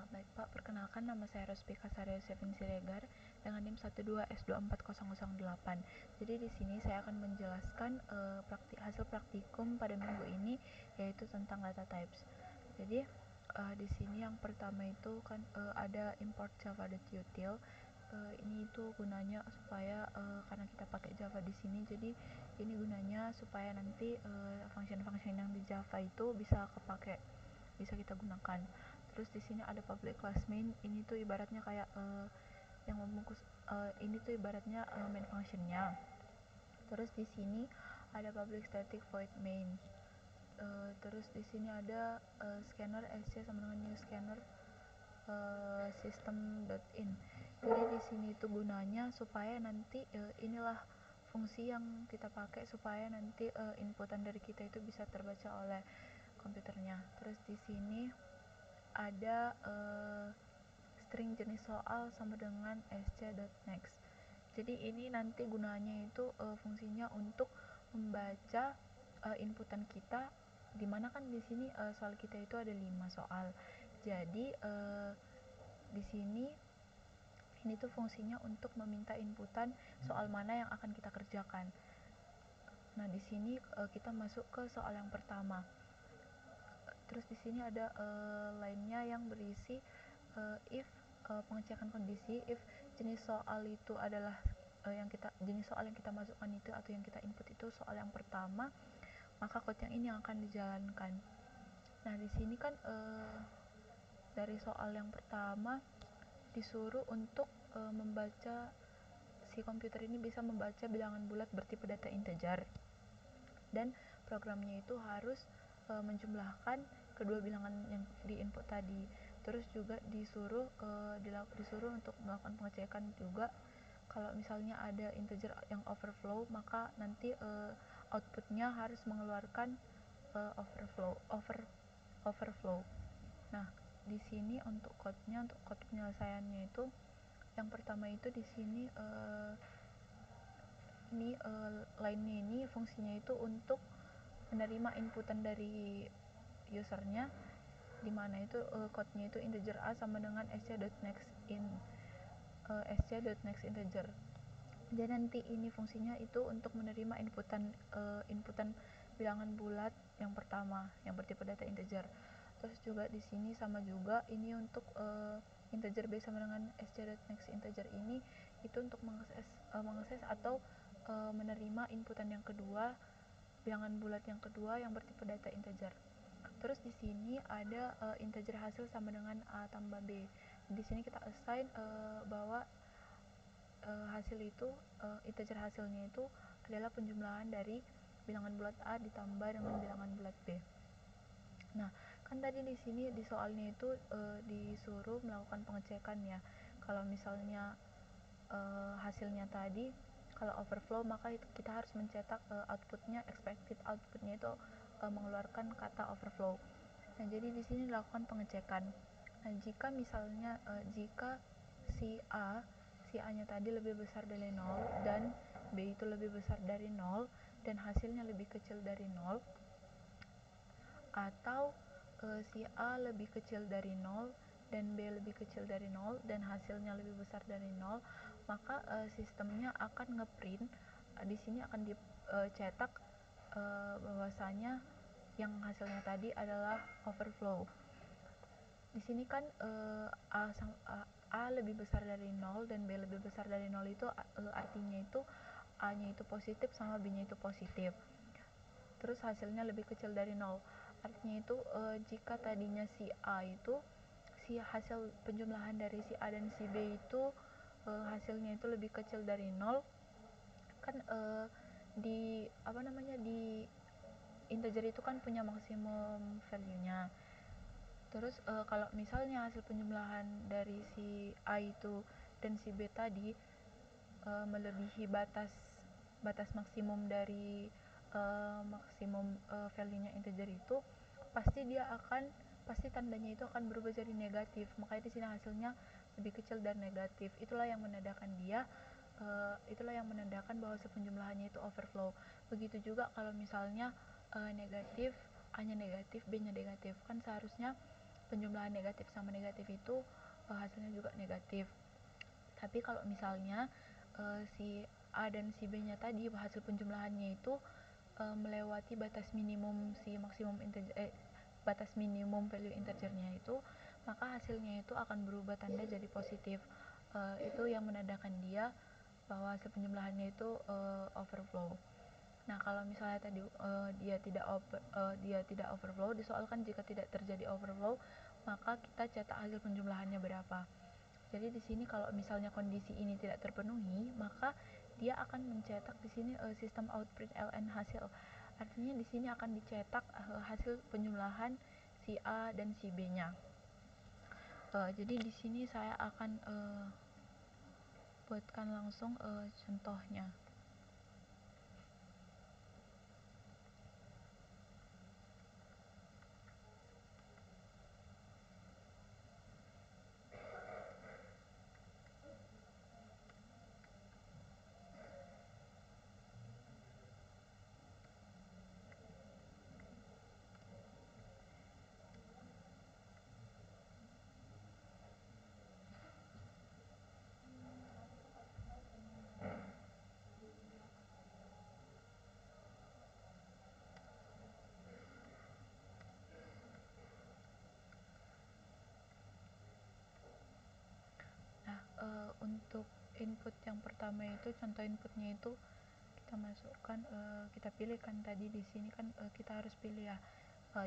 Baik Pak, perkenalkan nama saya Rospika Saryo Sevin Siregar dengan NIM 12S24008. Jadi di sini saya akan menjelaskan hasil praktikum pada minggu ini, yaitu tentang data types. Jadi di sini yang pertama itu kan ada import java.util. Ini itu gunanya supaya karena kita pakai Java di sini, jadi ini gunanya supaya nanti function-function yang di Java itu bisa kita gunakan. Terus di sini ada public class main. Ini tuh ibaratnya kayak yang membungkus ini tuh ibaratnya main functionnya. Terus di sini ada public static void main. Terus di sini ada scanner sc sama dengan new scanner system.in. Jadi di sini itu gunanya supaya nanti inilah fungsi yang kita pakai supaya nanti inputan dari kita itu bisa terbaca oleh komputernya. Terus di sini ada string jenis soal sama dengan sc.next. Jadi ini nanti gunanya itu fungsinya untuk membaca inputan kita, dimana kan di sini soal kita itu ada 5 soal. Jadi di sini ini tuh fungsinya untuk meminta inputan soal mana yang akan kita kerjakan. Nah, di sini kita masuk ke soal yang pertama. Terus di sini ada lainnya yang berisi if pengecekan kondisi, if jenis soal itu adalah jenis soal yang kita masukkan itu atau yang kita input itu soal yang pertama, maka code yang ini yang akan dijalankan. Nah, di sini kan dari soal yang pertama disuruh untuk membaca, si komputer ini bisa membaca bilangan bulat bertipe data integer, dan programnya itu harus menjumlahkan kedua bilangan yang di input tadi. Terus juga disuruh untuk melakukan pengecekan juga kalau misalnya ada integer yang overflow, maka nanti outputnya harus mengeluarkan overflow. Nah, di sini untuk code penyelesaiannya itu yang pertama itu di sini line-nya ini fungsinya itu untuk menerima inputan dari usernya, dimana itu code-nya itu integer a sama dengan sc.next integer. Jadi nanti ini fungsinya itu untuk menerima inputan bilangan bulat yang pertama yang bertipe data integer. Terus juga di sini sama juga ini untuk integer b sama dengan sc.next integer ini itu untuk mengakses atau menerima inputan yang kedua, bilangan bulat yang kedua yang bertipe data integer. Terus di sini ada integer hasil sama dengan a tambah b. Di sini kita assign bahwa hasil itu integer hasilnya itu adalah penjumlahan dari bilangan bulat a ditambah dengan bilangan bulat b. Nah, kan tadi di sini di soalnya itu disuruh melakukan pengecekan ya. Kalau misalnya hasilnya tadi kalau overflow, maka kita harus mencetak expected outputnya itu mengeluarkan kata overflow. Nah, jadi di sini dilakukan pengecekan. Nah, jika misalnya jika si A-nya tadi lebih besar dari 0 dan B itu lebih besar dari 0 dan hasilnya lebih kecil dari 0, atau si A lebih kecil dari 0 dan B lebih kecil dari 0 dan hasilnya lebih besar dari 0, maka sistemnya akan ngeprint, di sini akan dicetak bahwasanya yang hasilnya tadi adalah overflow. Di sini kan A lebih besar dari 0 dan B lebih besar dari 0 itu artinya itu A-nya itu positif sama B-nya itu positif. Terus hasilnya lebih kecil dari 0. Artinya itu jika tadinya si A itu hasil penjumlahan dari si A dan si B itu hasilnya itu lebih kecil dari 0, kan di integer itu kan punya maksimum value-nya. Terus kalau misalnya hasil penjumlahan dari si A itu dan si B tadi melebihi batas maksimum dari maksimum value-nya integer itu, pasti tandanya itu akan berubah jadi negatif. Makanya di sini hasilnya lebih kecil dan negatif. Itulah yang menandakan bahwa penjumlahannya itu overflow. Begitu juga kalau misalnya negatif, A-nya negatif, B-nya negatif. Kan seharusnya penjumlahan negatif sama negatif itu hasilnya juga negatif. Tapi kalau misalnya si A dan si B nya tadi hasil penjumlahannya itu melewati batas minimum si maksimum integer batas minimum value integernya itu, maka hasilnya itu akan berubah tanda jadi positif. Itu yang menandakan dia bahwa hasil penjumlahannya itu overflow. Nah, kalau misalnya tadi dia tidak overflow, disoalkan jika tidak terjadi overflow, maka kita cetak hasil penjumlahannya berapa. Jadi di sini kalau misalnya kondisi ini tidak terpenuhi, maka dia akan mencetak di sini sistem outprint ln hasil. Artinya di sini akan dicetak hasil penjumlahan si A dan si B-nya. Jadi di sini saya akan buatkan langsung contohnya. Nah, untuk input yang pertama itu, contoh inputnya itu kita masukkan, kita pilih kan tadi di sini kan kita harus pilih ya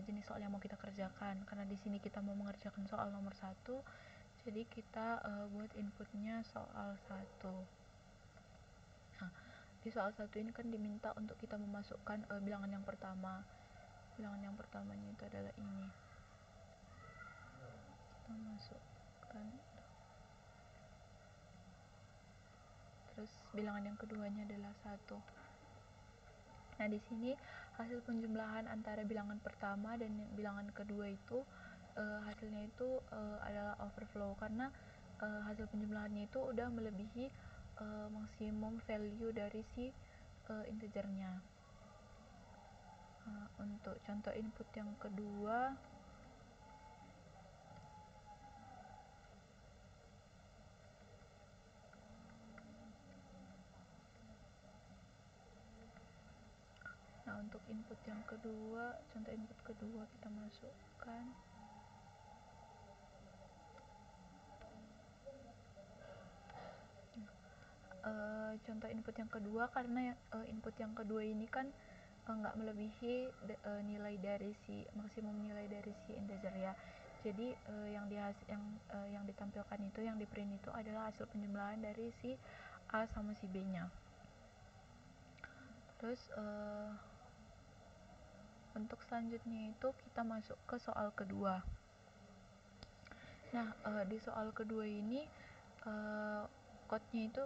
jenis soal yang mau kita kerjakan. Karena di sini kita mau mengerjakan soal nomor 1, jadi kita buat inputnya soal 1. Nah, di soal 1 ini kan diminta untuk kita memasukkan bilangan yang pertama. Bilangan yang pertamanya itu adalah ini. Kita masukkan. Terus bilangan yang keduanya adalah 1. Nah, di sini hasil penjumlahan antara bilangan pertama dan bilangan kedua itu hasilnya itu adalah overflow, karena hasil penjumlahannya itu udah melebihi maksimum value dari si integernya. Untuk contoh input yang kedua, nah untuk input yang kedua, contoh input kedua kita masukkan. Contoh input yang kedua, karena input yang kedua ini kan nggak melebihi nilai dari si maksimum nilai dari si integer ya. Jadi yang ditampilkan itu, yang di print itu adalah hasil penjumlahan dari si A sama si B-nya. Terus untuk selanjutnya itu kita masuk ke soal kedua. Nah, di soal kedua ini code-nya itu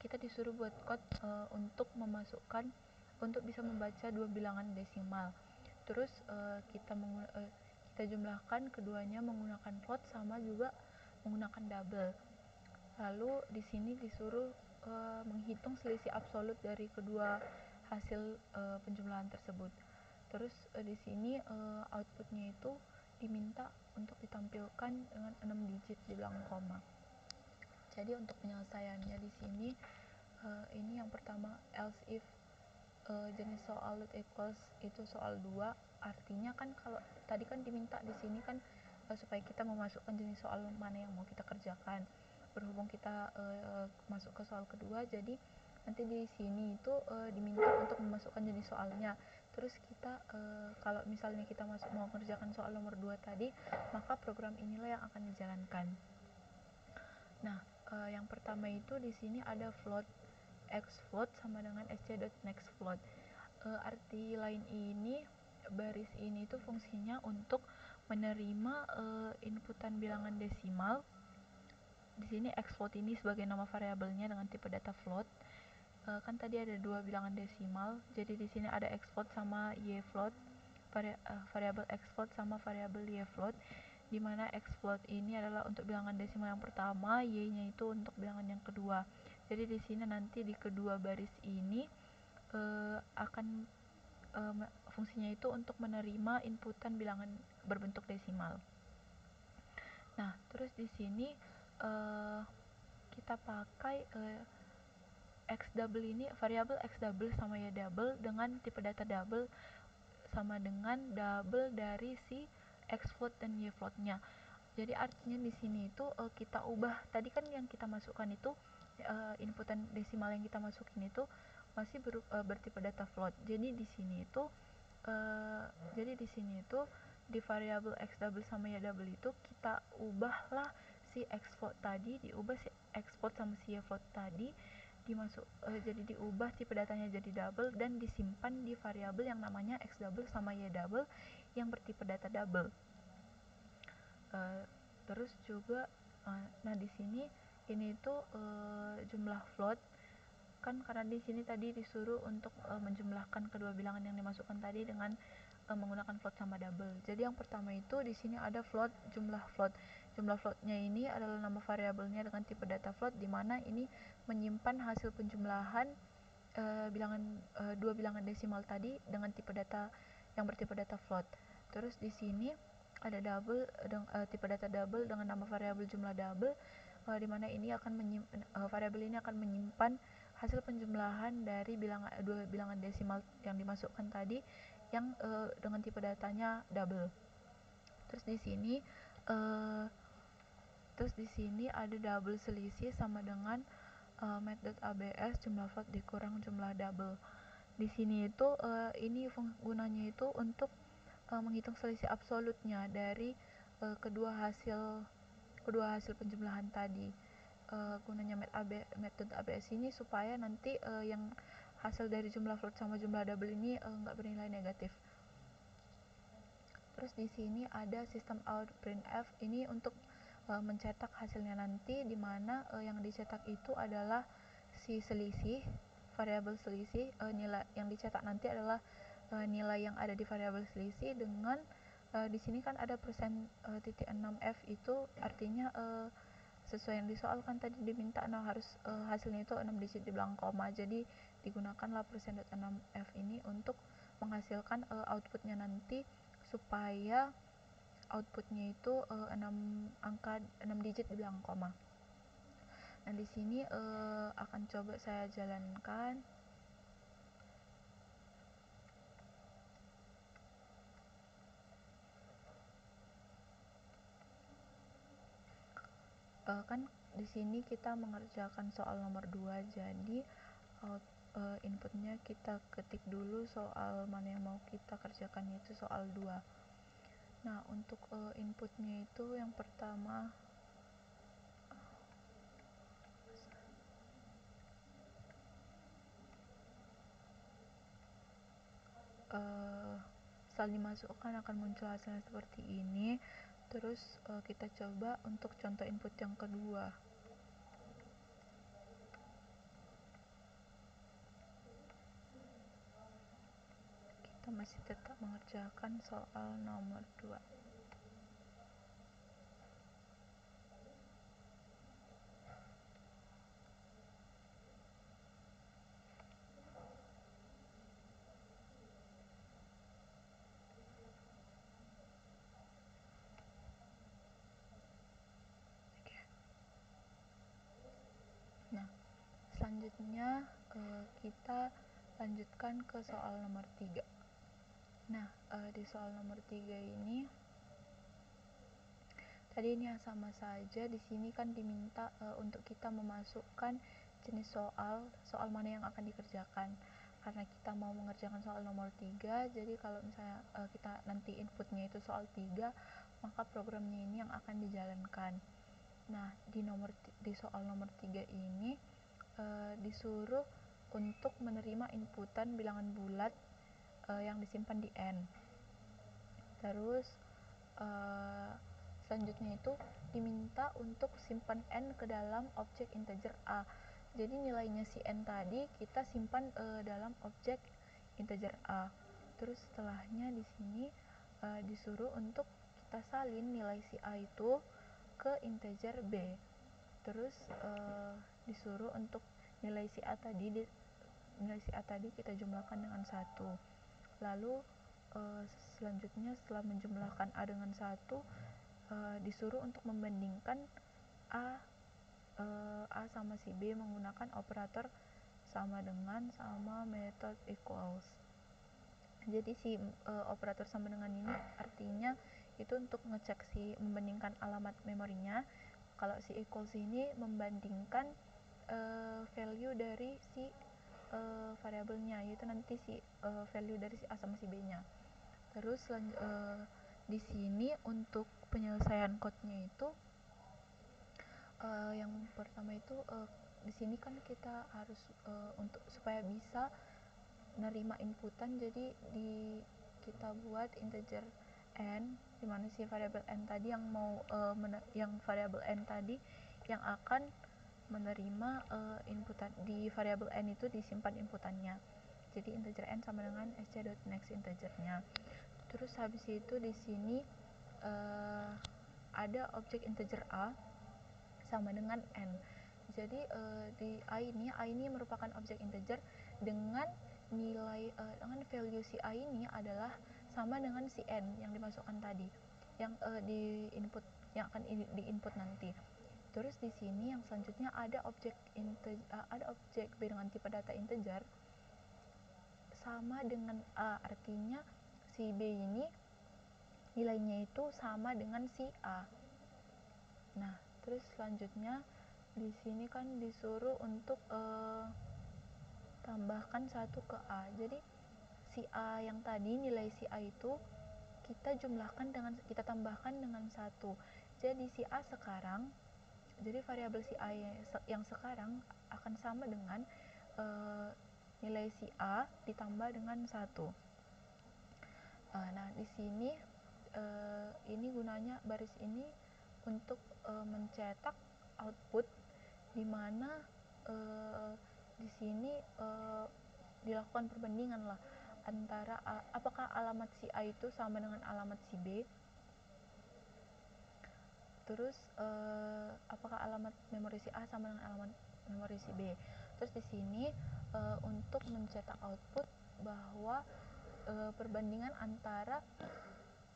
kita disuruh buat code untuk bisa membaca dua bilangan desimal. Terus kita jumlahkan keduanya menggunakan float sama juga menggunakan double. Lalu di sini disuruh menghitung selisih absolut dari kedua hasil penjumlahan tersebut. Terus di sini outputnya itu diminta untuk ditampilkan dengan 6 digit di belakang koma. Jadi untuk penyelesaiannya di sini ini yang pertama, else if jenis soal load equals itu soal 2, artinya kan kalau tadi kan diminta di sini kan supaya kita memasukkan jenis soal mana yang mau kita kerjakan. Berhubung kita masuk ke soal kedua, jadi nanti di sini itu diminta untuk memasukkan jenis soalnya. Terus kita kalau misalnya kita mau mengerjakan soal nomor 2 tadi, maka program inilah yang akan dijalankan. Nah, yang pertama itu di sini ada float, xfloat sama dengan sc.nextfloat. Arti lain ini, baris ini itu fungsinya untuk menerima inputan bilangan desimal. Di sini xfloat ini sebagai nama variabelnya dengan tipe data float. Kan tadi ada dua bilangan desimal, jadi di sini ada xfloat sama yfloat, variabel xfloat sama variabel yfloat, di mana xfloat ini adalah untuk bilangan desimal yang pertama, y-nya itu untuk bilangan yang kedua. Jadi di sini nanti di kedua baris ini akan fungsinya itu untuk menerima inputan bilangan berbentuk desimal. Nah, terus di sini kita pakai x double ini, variabel x double sama y double dengan tipe data double sama dengan double dari si x float dan y floatnya. Jadi artinya di sini itu kita ubah, tadi kan yang kita masukkan itu inputan desimal yang kita masukin itu masih bertipe data float. Jadi di sini itu di variabel x double sama y double itu kita ubahlah si x float tadi, diubah si x float sama si y float tadi jadi diubah tipe datanya jadi double dan disimpan di variabel yang namanya x double sama y double yang bertipe data double. Terus juga nah di sini ini tuh jumlah float kan, karena di sini tadi disuruh untuk menjumlahkan kedua bilangan yang dimasukkan tadi dengan menggunakan float sama double. Jadi yang pertama itu di sini ada float, jumlah float. Jumlah floatnya ini adalah nama variabelnya dengan tipe data float, di mana ini menyimpan hasil penjumlahan dua bilangan desimal tadi dengan tipe data yang bertipe data float. Terus di sini ada double tipe data double dengan nama variabel jumlah double, di mana ini akan variabel ini akan menyimpan hasil penjumlahan dari dua bilangan desimal yang dimasukkan tadi yang dengan tipe datanya double. Terus di sini ada double selisih sama dengan math.abs jumlah float dikurang jumlah double. Di sini itu ini gunanya itu untuk menghitung selisih absolutnya dari kedua hasil penjumlahan tadi. Gunanya math.abs ini supaya nanti yang hasil dari jumlah float sama jumlah double ini nggak bernilai negatif. Terus di sini ada sistem out printf, ini untuk mencetak hasilnya nanti, di mana yang dicetak itu adalah si selisih, variabel selisih, nilai yang dicetak nanti adalah nilai yang ada di variabel selisih dengan di sini kan ada persen titik 6f, itu artinya sesuai yang disoalkan tadi diminta harus hasilnya itu 6 digit di belakang koma, jadi digunakanlah %6f ini untuk menghasilkan outputnya nanti supaya outputnya itu 6 digit di belakang koma. Nah di sini akan coba saya jalankan. Kan di sini kita mengerjakan soal nomor 2, jadi inputnya kita ketik dulu soal mana yang mau kita kerjakan, yaitu soal 2. Nah untuk inputnya itu yang pertama setelah dimasukkan akan muncul hasilnya seperti ini. Terus kita coba untuk contoh input yang kedua. Kita masih tetap mengerjakan soal nomor 2. Nah, selanjutnya kita lanjutkan ke soal nomor 3. Nah, di soal nomor 3 ini tadi ini yang sama saja. Di sini kan diminta untuk kita memasukkan jenis soal mana yang akan dikerjakan. Karena kita mau mengerjakan soal nomor 3, jadi kalau misalnya kita nanti inputnya itu soal 3, maka programnya ini yang akan dijalankan. Nah, di soal nomor 3 ini disuruh untuk menerima inputan bilangan bulat yang disimpan di N. Terus selanjutnya itu diminta untuk simpan N ke dalam objek integer A. Jadi nilainya si N tadi kita simpan dalam objek integer A. Terus setelahnya di sini disuruh untuk kita salin nilai si A itu ke integer B. Terus disuruh untuk nilai si A tadi kita jumlahkan dengan 1. Lalu selanjutnya setelah menjumlahkan A dengan 1, disuruh untuk membandingkan A sama si B menggunakan operator sama dengan sama method equals. Jadi si operator sama dengan ini artinya itu untuk ngecek membandingkan alamat memorinya. Kalau si equals ini membandingkan value dari si variabelnya, yaitu nanti si value dari si A sama si B-nya. Terus di sini untuk penyelesaian code-nya itu yang pertama itu di sini kan kita harus untuk supaya bisa nerima inputan, jadi kita buat integer n, dimana si variabel n tadi yang mau yang variabel n tadi yang akan menerima inputan di variabel n itu disimpan inputannya. Jadi integer n sama dengan sc.next integernya. Terus habis itu di sini ada objek integer a sama dengan n. Jadi di a ini merupakan objek integer dengan nilai dengan value si a ini adalah sama dengan si n yang dimasukkan tadi, yang di input, yang akan di input nanti. Terus di sini yang selanjutnya ada objek b dengan tipe data integer sama dengan a, artinya si b ini nilainya itu sama dengan si a. Nah, terus selanjutnya di sini kan disuruh untuk tambahkan 1 ke A. Jadi si A yang tadi, nilai si A itu kita tambahkan dengan 1. Jadi si A sekarang, jadi variabel si A yang sekarang akan sama dengan nilai si A ditambah dengan 1. Nah, di sini ini gunanya baris ini untuk mencetak output, di mana di sini dilakukan perbandingan lah antara apakah alamat si A itu sama dengan alamat si B, terus apakah alamat memori si A sama dengan alamat memori si B. Terus di sini untuk mencetak output bahwa perbandingan antara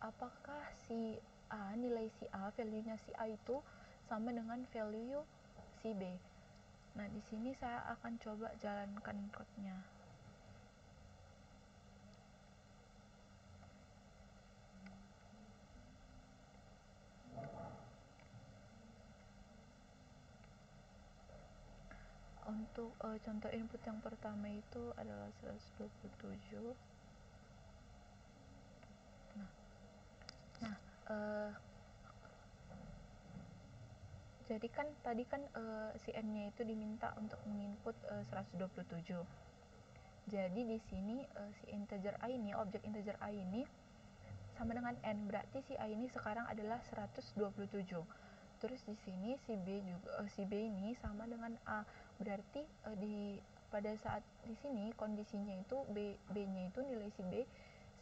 apakah si A, nilai si A, value-nya si A itu sama dengan value si B. Nah, di sini saya akan coba jalankan code-nya. Untuk contoh input yang pertama itu adalah 127. Nah, jadi kan tadi kan si n-nya itu diminta untuk menginput 127. Jadi di sini si integer a ini, objek integer a ini sama dengan n, berarti si a ini sekarang adalah 127. Terus di sini si B ini sama dengan A, berarti pada saat di sini kondisinya itu B-nya itu nilai si B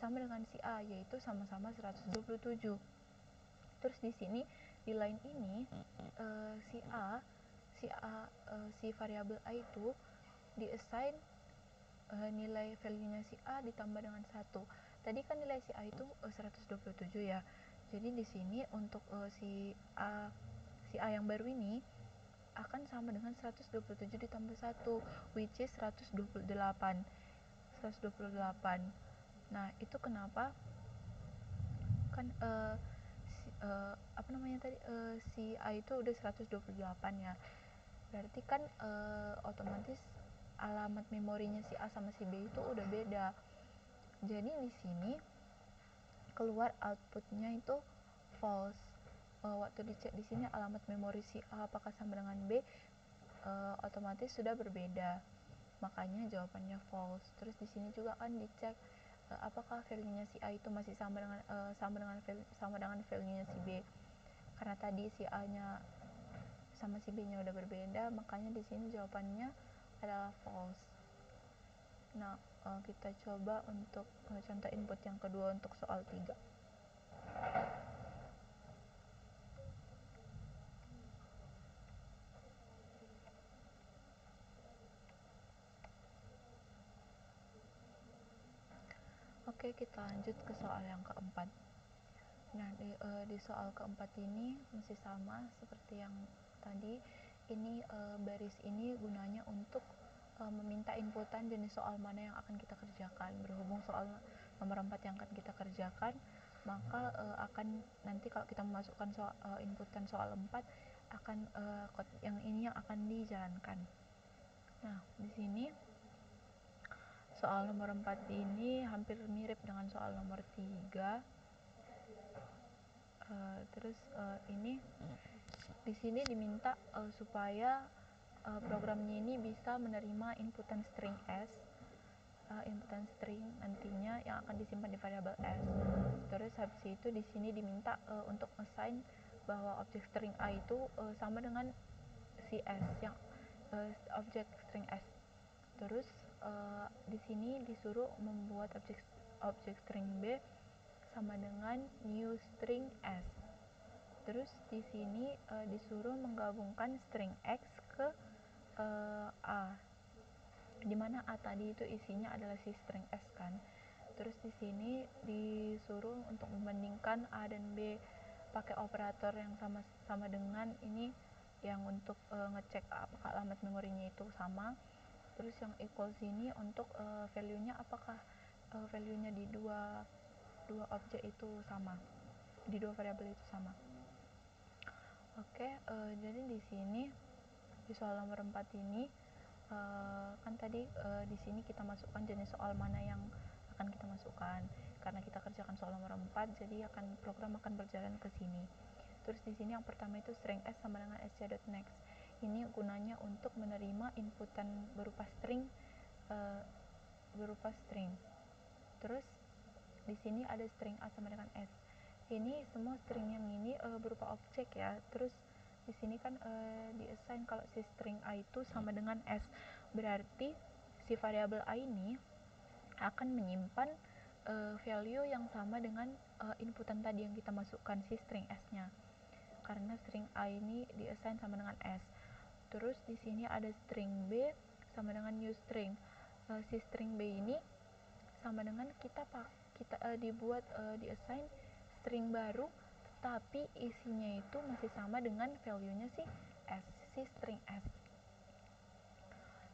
sama dengan si A, yaitu sama-sama 127. Terus di sini di line ini si variabel A itu di-assign nilai value-nya si A ditambah dengan 1. Tadi kan nilai si A itu 127 ya. Jadi di sini untuk si A yang baru ini akan sama dengan 127 ditambah 1, which is 128. Nah, itu kenapa kan si A itu udah 128 ya. Berarti kan otomatis alamat memorinya si A sama si B itu udah beda. Jadi di sini keluar outputnya itu false. Waktu dicek di sini alamat memori si A apakah sama dengan B, otomatis sudah berbeda. Makanya jawabannya false. Terus di sini juga kan dicek apakah value-nya si A itu masih sama dengan value-nya si B. Karena tadi si A-nya sama si B-nya udah berbeda, makanya di sini jawabannya adalah false. Nah, kita coba untuk contoh input yang kedua untuk soal 3. Oke, kita lanjut ke soal yang keempat. Nah, di soal keempat ini masih sama seperti yang tadi. Ini baris ini gunanya untuk meminta inputan jenis soal mana yang akan kita kerjakan. Berhubung soal nomor 4 yang akan kita kerjakan, maka akan nanti kalau kita memasukkan inputan soal 4 akan code yang ini yang akan dijalankan. Nah, di sini soal nomor 4 ini hampir mirip dengan soal nomor 3. Terus ini di sini diminta supaya programnya ini bisa menerima inputan string s, inputan string nantinya yang akan disimpan di variabel s. Terus habis itu di sini diminta untuk assign bahwa objek string a itu sama dengan si s yang objek string s. Terus di sini disuruh membuat objek string b sama dengan new string s. Terus di sini disuruh menggabungkan string x ke a, dimana a tadi itu isinya adalah si string s kan. Terus di sini disuruh untuk membandingkan a dan b pakai operator yang sama dengan ini, yang untuk ngecek apakah alamat memorinya itu sama. Terus yang equals ini untuk value-nya apakah value-nya di dua objek itu sama, di dua variabel itu sama. Oke, jadi di sini di soal nomor 4 ini kan tadi di sini kita masukkan jenis soal mana yang akan kita masukkan. Karena kita kerjakan soal nomor 4, jadi program akan berjalan ke sini. Terus di sini yang pertama itu string s sama dengan sc.next. Ini gunanya untuk menerima inputan berupa string Terus di sini ada string a sama dengan s. Ini semua string yang ini berupa objek ya. Terus di sini kan diassign kalau si string a itu sama dengan s, berarti si variabel a ini akan menyimpan value yang sama dengan inputan tadi yang kita masukkan si string s-nya, karena string a ini diassign sama dengan s. Terus di sini ada string b sama dengan new string. Si string b ini sama dengan kita dibuat diassign string baru, tapi isinya itu masih sama dengan value-nya si string s.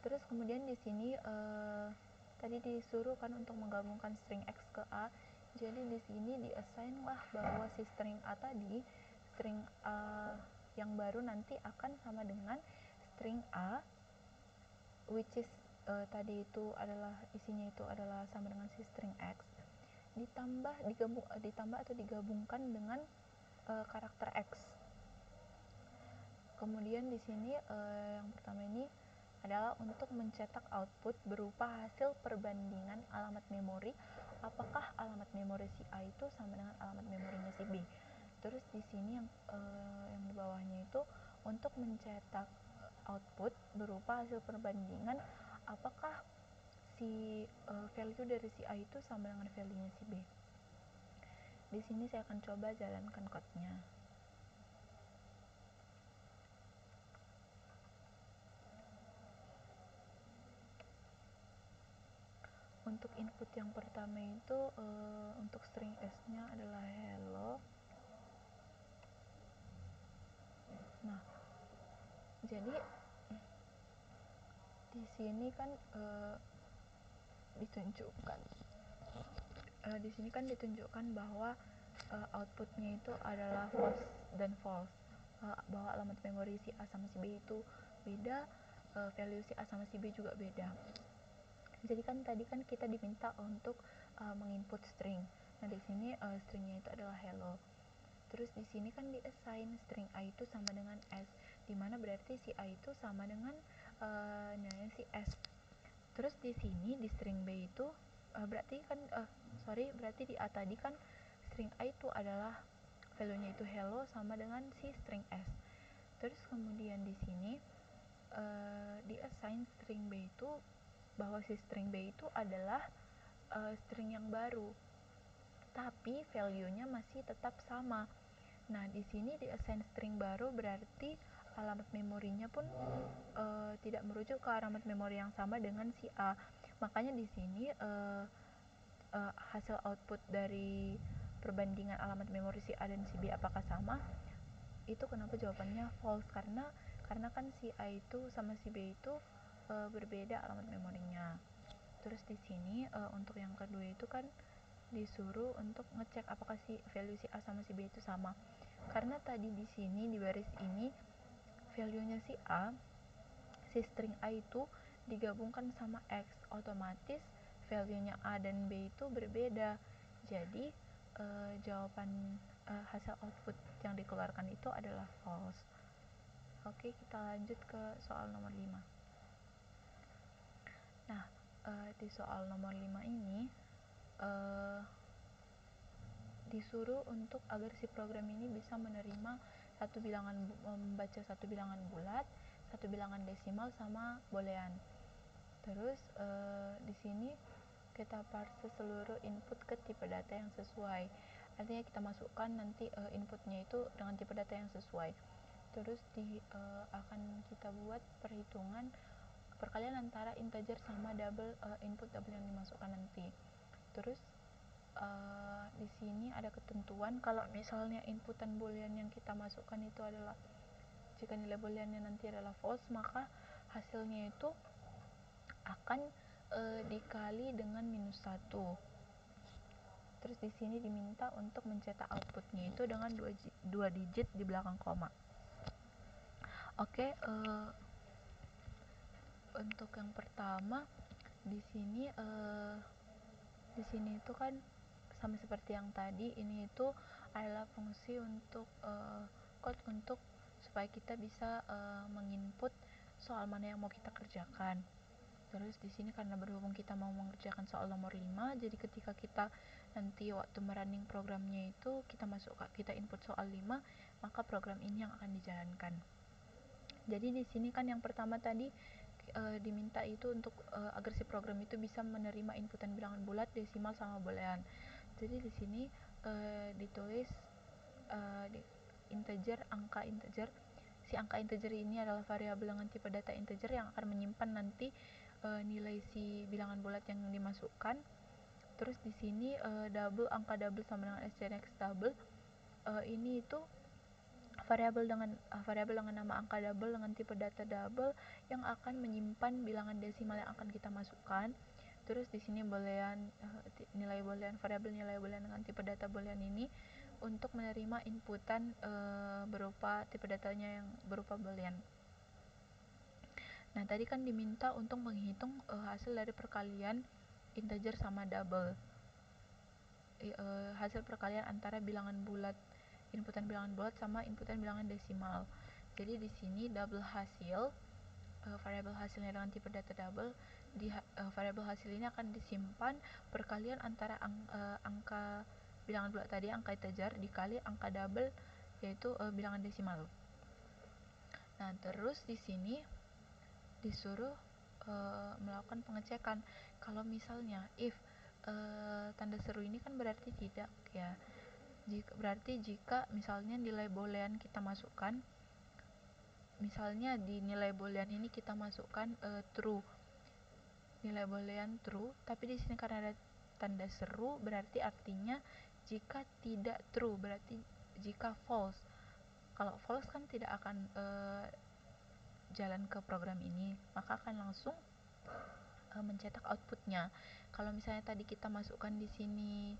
Terus kemudian di sini tadi disuruh kan untuk menggabungkan string x ke a. Jadi di sini diassign lah bahwa si string a tadi, string a yang baru nanti akan sama dengan string a, which is tadi itu adalah isinya itu adalah sama dengan si string x, ditambah atau digabungkan dengan karakter x. Kemudian di sini yang pertama ini adalah untuk mencetak output berupa hasil perbandingan alamat memori, apakah alamat memori si A itu sama dengan alamat memorinya si B. Terus di sini yang di bawahnya itu untuk mencetak output berupa hasil perbandingan apakah si value dari si A itu sama dengan value-nya si B. Di sini saya akan coba jalankan code-nya. Untuk input yang pertama itu untuk string s-nya adalah hello. Nah, jadi di sini kan ditunjukkan bahwa outputnya itu adalah false dan false, bahwa alamat memori si A sama si B itu beda, value si A sama si B juga beda. Jadi kan tadi kan kita diminta untuk menginput string. Nah, di sini stringnya itu adalah hello. Terus di sini kan diassign string a itu sama dengan s, dimana berarti si a itu sama dengan nilai si s. Terus di sini di string b itu berarti di a tadi kan string a itu adalah value-nya itu hello sama dengan si string s. Terus kemudian di sini diassign string b itu bahwa si string b itu adalah string yang baru, tapi value-nya masih tetap sama. Nah, di sini diassign string baru berarti alamat memorinya pun tidak merujuk ke alamat memori yang sama dengan si A. Makanya di sini hasil output dari perbandingan alamat memori si A dan si B apakah sama, itu kenapa jawabannya false, karena kan si A itu sama si B itu berbeda alamat memorinya. Terus di sini untuk yang kedua itu kan disuruh untuk ngecek apakah si value si A sama si B itu sama. Karena tadi di sini di baris ini value-nya si A, si string A itu digabungkan sama X, otomatis value-nya A dan B itu berbeda. Jadi jawaban hasil output yang dikeluarkan itu adalah false. Oke, kita lanjut ke soal nomor 5. Nah, di soal nomor 5 ini disuruh untuk agar si program ini bisa menerima membaca satu bilangan bulat, satu bilangan desimal sama boolean. Terus di sini kita parse seluruh input ke tipe data yang sesuai. Artinya kita masukkan nanti inputnya itu dengan tipe data yang sesuai. Terus akan kita buat perhitungan perkalian antara integer sama input double yang dimasukkan nanti. Terus di sini ada ketentuan kalau misalnya inputan boolean yang kita masukkan itu adalah, jika nilai booleannya nanti adalah false, maka hasilnya itu akan dikali dengan -1. Terus di sini diminta untuk mencetak outputnya itu dengan 2 digit di belakang koma. Oke, untuk yang pertama di sini itu kan sama seperti yang tadi, ini itu adalah fungsi untuk code untuk supaya kita bisa menginput soal mana yang mau kita kerjakan. Terus di sini karena berhubung kita mau mengerjakan soal nomor 5, jadi ketika kita nanti waktu merunning programnya itu kita input soal 5, maka program ini yang akan dijalankan. Jadi di sini kan yang pertama tadi diminta itu untuk agar si program itu bisa menerima inputan bilangan bulat, desimal sama boolean. Jadi di sini ditulis angka integer. Si angka integer ini adalah variabel dengan tipe data integer yang akan menyimpan nanti nilai si bilangan bulat yang dimasukkan. Terus di sini angka double sama dengan SJX double. Ini itu variabel dengan nama angka double dengan tipe data double yang akan menyimpan bilangan desimal yang akan kita masukkan. Terus di sini variabel nilai boolean dengan tipe data boolean ini untuk menerima inputan berupa tipe datanya yang berupa boolean. Nah, tadi kan diminta untuk menghitung hasil dari perkalian integer sama double. Hasil perkalian antara inputan bilangan bulat sama inputan bilangan desimal. Jadi di sini double hasil, variabel hasilnya dengan tipe data double, variabel hasil ini akan disimpan perkalian antara angka bilangan bulat tadi, angka integer, dikali angka double yaitu bilangan desimal. Nah, terus di sini disuruh melakukan pengecekan kalau misalnya if tanda seru ini kan berarti tidak ya. Berarti jika misalnya nilai boolean kita masukkan, misalnya di nilai boolean ini kita masukkan true, nilai boolean true, tapi di sini karena ada tanda seru berarti artinya jika tidak true, berarti jika false. Kalau false kan tidak akan jalan ke program ini, maka akan langsung mencetak outputnya. Kalau misalnya tadi kita masukkan di sini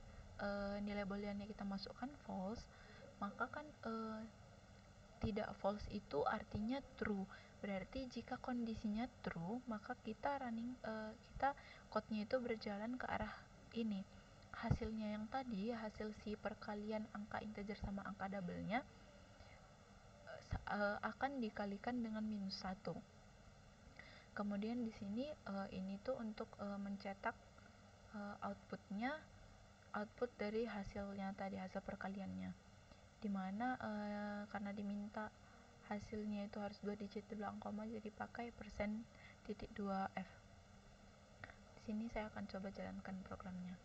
nilai booleannya kita masukkan false, maka kan tidak false itu artinya true. Berarti jika kondisinya true, maka kita code-nya itu berjalan ke arah ini. Hasilnya yang tadi, hasil si perkalian angka integer sama angka double-nya akan dikalikan dengan -1. Kemudian di sini ini tuh untuk mencetak output dari hasilnya tadi, hasil perkaliannya, dimana karena diminta hasilnya itu harus 2 digit di belakang koma, jadi pakai %.2f. Di sini saya akan coba jalankan programnya.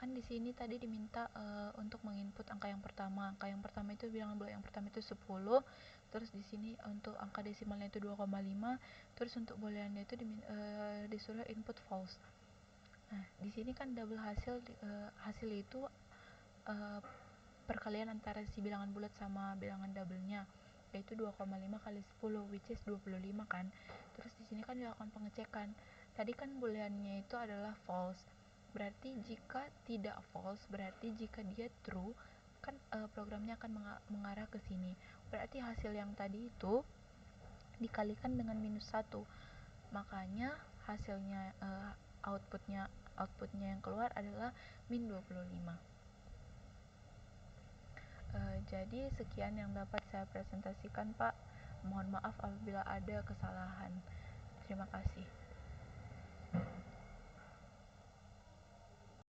kan di sini tadi diminta untuk menginput angka yang pertama. Angka yang pertama itu bilangan bulat yang pertama itu 10. Terus di sini untuk angka desimalnya itu 2,5. Terus untuk booleannya itu disuruh input false. Nah, di sini kan double hasil itu uh, perkalian antara si bilangan bulat sama bilangan double-nya, yaitu 2,5 kali 10 which is 25 kan. Terus di sini kan dilakukan pengecekan. Tadi kan booleannya itu adalah false. Berarti jika tidak false, berarti jika dia true, kan programnya akan mengarah ke sini. Berarti hasil yang tadi itu dikalikan dengan -1. Makanya hasilnya outputnya yang keluar adalah -25. Jadi sekian yang dapat saya presentasikan, Pak. Mohon maaf apabila ada kesalahan. Terima kasih.